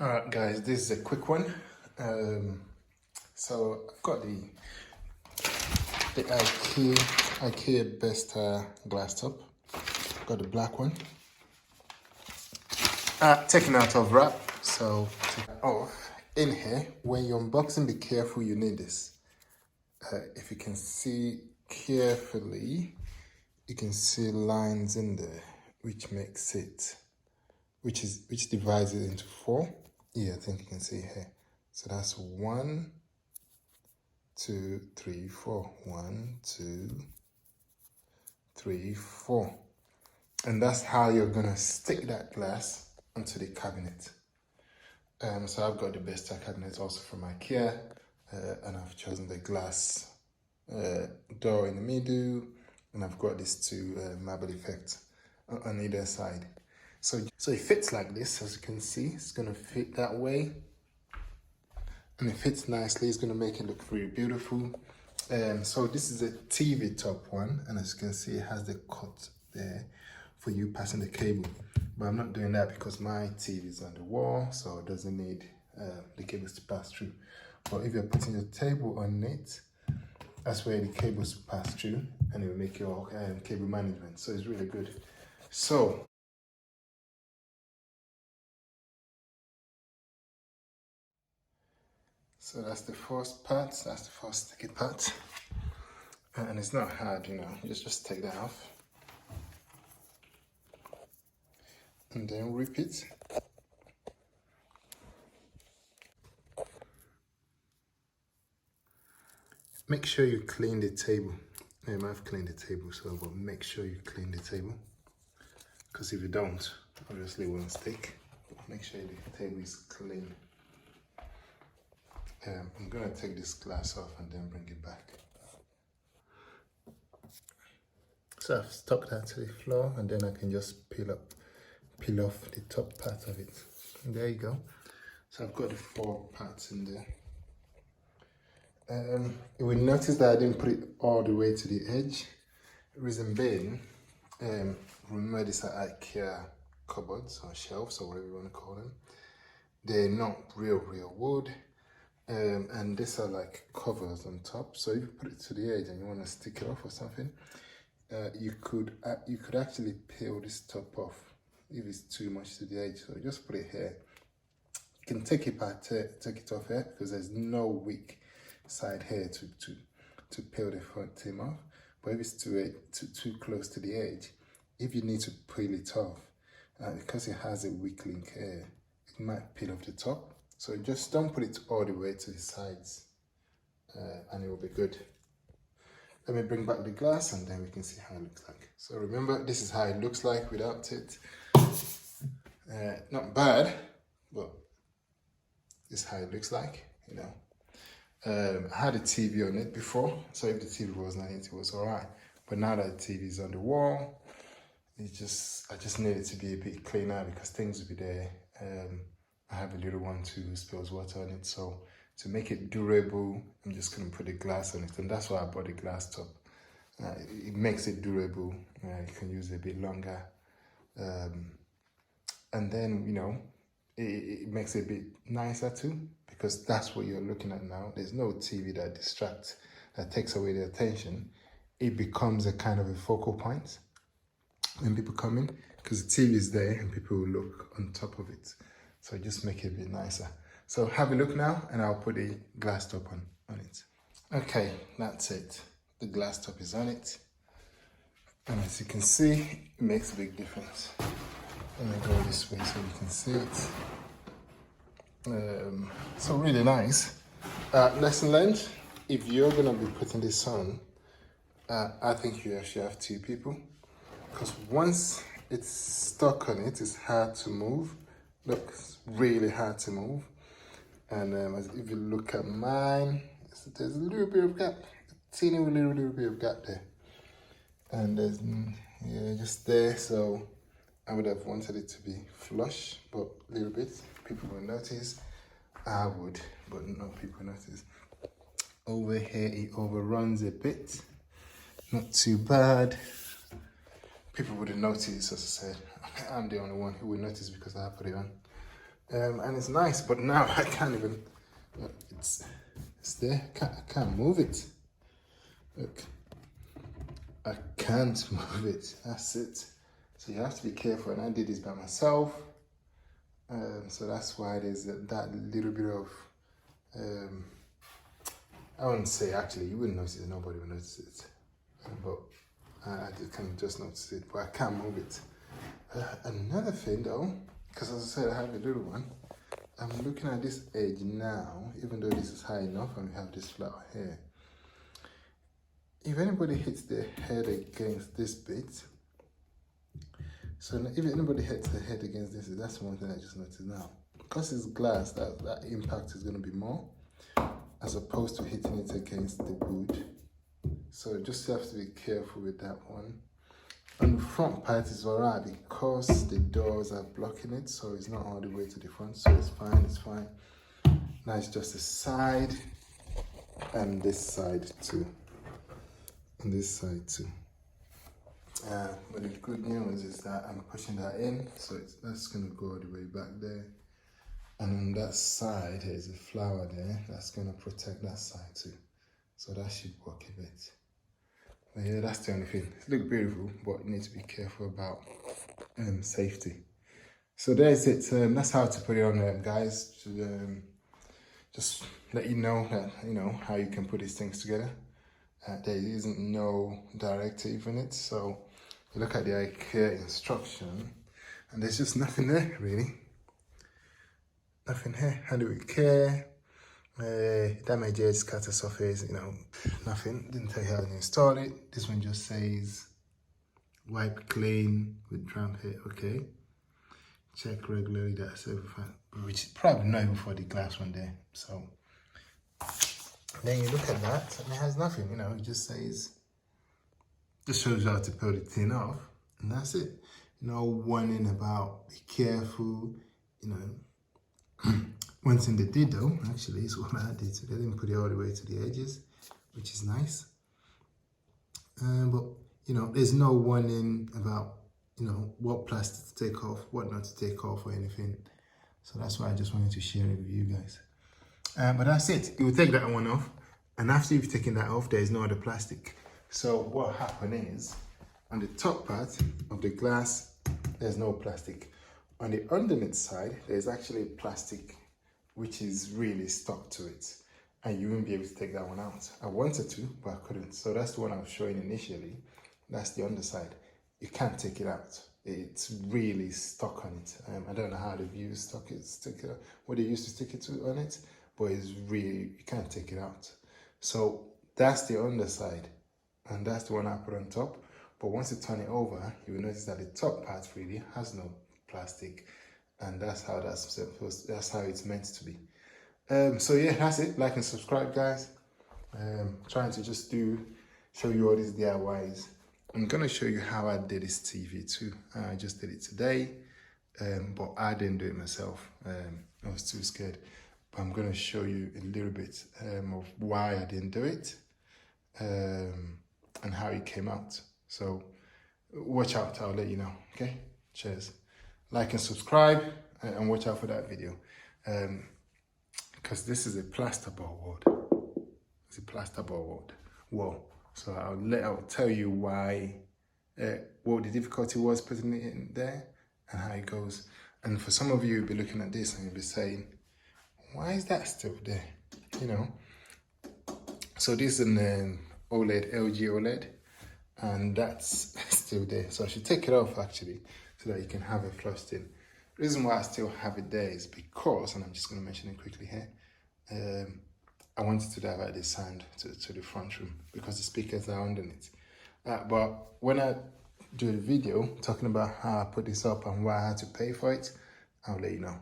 All right, guys, this is a quick one. So I've got the IKEA Besta glass top. Got the black one. Taken out of wrap. So in here, when you're unboxing, be careful. You need this. If you can see carefully, you can see lines in there, which makes it, which divides it into four. Yeah, I think you can see here. So that's 1, 2, 3, 4. 1, 2, 3, 4. And that's how you're gonna stick that glass onto the cabinet. So I've got the Besta cabinet also from IKEA, and I've chosen the glass door in the middle, and I've got these two marble effects on either side. So it fits like this, as you can see. It's gonna fit that way, and it fits nicely. It's gonna make it look really beautiful. So this is a TV top one, and as you can see, it has the cut there for you passing the cable. But I'm not doing that because my TV is on the wall, so it doesn't need the cables to pass through. But if you're putting your table on it, that's where the cables pass through, and it will make your cable management. So it's really good. So that's the first part. That's the first sticky part, and it's not hard, you know. You just take that off, and then rip it. Make sure you clean the table. I've cleaned the table, but make sure you clean the table, because if you don't, obviously it won't stick. Make sure the table is clean. I'm gonna take this glass off and then bring it back. So I've stuck that to the floor, and then I can just peel off the top part of it. And there you go. So I've got the 4 parts in there. You will notice that I didn't put it all the way to the edge. Reason being, remember these are IKEA cupboards or shelves or whatever you want to call them. They're not real wood, and these are like covers on top. So if you put it to the edge and you want to stick it off or something, you could actually peel this top off if it's too much to the edge. So just put it here. You can take it off here, because there's no weak side here to peel the front trim off. But if it's too close to the edge, if you need to peel it off, because it has a weak link here, it might peel off the top. So just don't put it all the way to the sides, and it will be good. Let me bring back the glass, and then we can see how it looks like. So remember, this is how it looks like without it. Not bad, but this is how it looks like, you know. I had a TV on it before, so if the TV wasn't on it, it was alright. But now that the TV is on the wall, I just need it to be a bit cleaner, because things will be there. I have a little one too who spills water on it, so to make it durable, I'm just gonna put the glass on it, and that's why I bought the glass top. It makes it durable. You can use it a bit longer, and then, you know, it makes it a bit nicer too, because that's what you're looking at now. There's no TV that distracts, that takes away the attention. It becomes a kind of a focal point when people come in, because the TV is there and people will look on top of it. So just make it a bit nicer. So have a look now, and I'll put the glass top on it. Okay, that's it. The glass top is on it. And as you can see, it makes a big difference. Let me go this way so you can see it. So really nice. Lesson learned, if you're gonna be putting this on, I think you actually have 2 people, because once it's stuck on it, it's hard to move. Look, it's really hard to move. And if you look at mine, there's a little bit of gap, a teeny little bit of gap there. And there's, just there. So I would have wanted it to be flush, but a little bit. People will notice. I would, but not people notice. Over here, it overruns a bit. Not too bad. People wouldn't notice, as I said. I'm the only one who will notice because I put it on. And it's nice, but now I can't even, look, it's there, I can't move it. Look, I can't move it, that's it. So you have to be careful, and I did this by myself. So that's why there's that little bit of, I wouldn't say, actually, you wouldn't notice it, nobody would notice it. But I just notice it, but I can't move it. Another thing though, because as I said, I have a little one. I'm looking at this edge now, even though this is high enough and we have this flower here. If anybody hits their head against this bit, so if anybody hits their head against this, that's one thing I just noticed now. Because it's glass, that impact is going to be more, as opposed to hitting it against the wood. So just have to be careful with that one. On the front part is alright because the doors are blocking it, so it's not all the way to the front, so it's fine, it's fine. Now it's just the side and this side too. And this side too. But the good news is that I'm pushing that in, so that's going to go all the way back there. And on that side, there's a flower there that's going to protect that side too. So that should work a bit. But yeah, that's the only thing. It looks beautiful, but you need to be careful about safety. So there's it. That's how to put it on there, guys. To, just let you know that, you know, how you can put these things together. There isn't no directive in it, so you look at the IKEA instruction and there's just nothing there really. Nothing here. How do we care? Damages, scatter surface, you know, nothing. Didn't tell you how to install it. This one just says wipe clean with drum head. Okay. Check regularly, that's everything. Which is probably not even for the glass one there. So then you look at that and it has nothing, you know, it just says, just shows you how to put the thing off, and that's it. No warning about be careful, you know. One thing they did though, actually, is what I did. So they didn't put it all the way to the edges, which is nice. But, you know, there's no warning about, you know, what plastic to take off, what not to take off or anything. So that's why I just wanted to share it with you guys. But that's it. You will take that one off. And after you've taken that off, there is no other plastic. So what happened is, on the top part of the glass, there's no plastic. On the underneath side, there's actually plastic, which is really stuck to it. And you won't be able to take that one out. I wanted to, but I couldn't. So that's the one I was showing initially. That's the underside. You can't take it out. It's really stuck on it. I don't know how they've used what they used to stick it to on it, but it's really, you can't take it out. So that's the underside, and that's the one I put on top. But once you turn it over, you will notice that the top part really has no plastic, and that's how it's meant to be. So yeah, that's it. Like and subscribe, guys. Trying to just show you all these DIYs. I'm gonna show you how I did this TV too. I just did it today, but I didn't do it myself. I was too scared. But I'm gonna show you a little bit of why I didn't do it and how it came out. So watch out, I'll let you know, okay? Cheers. Like and subscribe and watch out for that video. Because this is a plasterboard wall. It's a plasterboard wall. So I'll tell you why, what the difficulty was putting it in there and how it goes. And for some of you, you'll be looking at this and you'll be saying, why is that still there? You know? So this is an OLED, LG OLED, and that's still there. So I should take it off actually, so that you can have it flushed in. The reason why I still have it there is because, and I'm just gonna mention it quickly here, I wanted to divert this sound to the front room because the speakers are underneath. But when I do the video talking about how I put this up and why I had to pay for it, I'll let you know.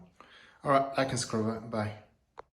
All right, like and subscribe. Bye.